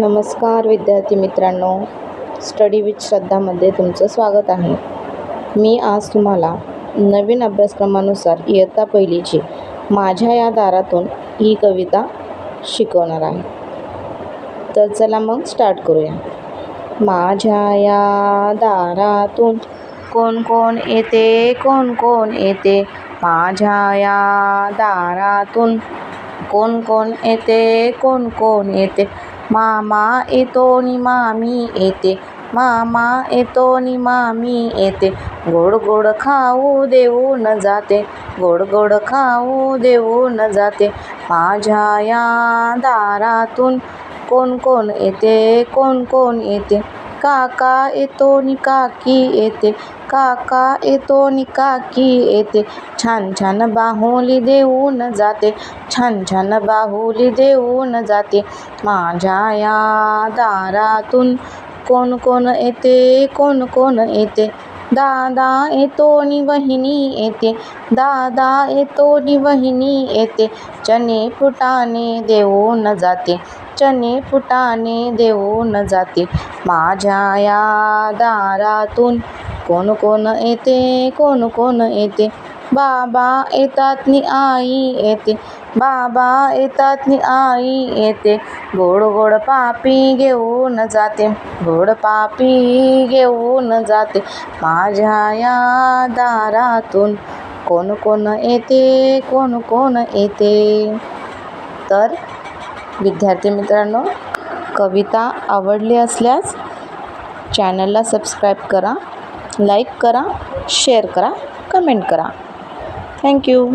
नमस्कार विद्यार्थी मित्रांनो, स्टडी विथ श्रद्धामध्ये तुमचं स्वागत आहे. मी आज तुम्हाला नवीन अभ्यासक्रमानुसार इयत्ता पहिलीची माझ्या या दारातून ही कविता शिकवणार आहे. तर चला मग स्टार्ट करूया. माझ्या या दारातून कोण कोण येते, कोण कोण येते. माझ्या या दारातून कोण कोण येते, कोण कोण येते. मामा येतो नि मामी येते, मामा येतो नि मामी येते. गोड गोड खाऊ देऊन जाते, गोड गोड खाऊ देऊन जाते. माझ्या या दारातून कोण कोण येते, कोण कोण येते. काका येतो नि काकी येते, काका येतो नि काकी येते. छान छान बाहुली देऊन जाते, छान छान बाहुली देऊन जाते. माझ्या या दारातून कोण कोण येते, कोण कोण येते. दादा येतो नि वहिनी येते, दादा येतो नि वहिनी येते. चणे फुटाणे देऊन जाते, चणे फुटाणे देऊन जाते. माझ्या या दारातून कोण कोण येते, कोण कोण येते. बाबा येतात नि आई येते, बाबा येतात नि आई येते. गोड गोड पापी घेऊन जाते, गोड पापी घेऊन जाते. माझ्या या दारातून कोण कोण येते, कोण कोण येते. तर विद्यार्थी मित्रांनो, कविता आवडली असल्यास चॅनलला सबस्क्राईब करा, लाईक करा, शेअर करा, कमेंट करा. थँक्यू.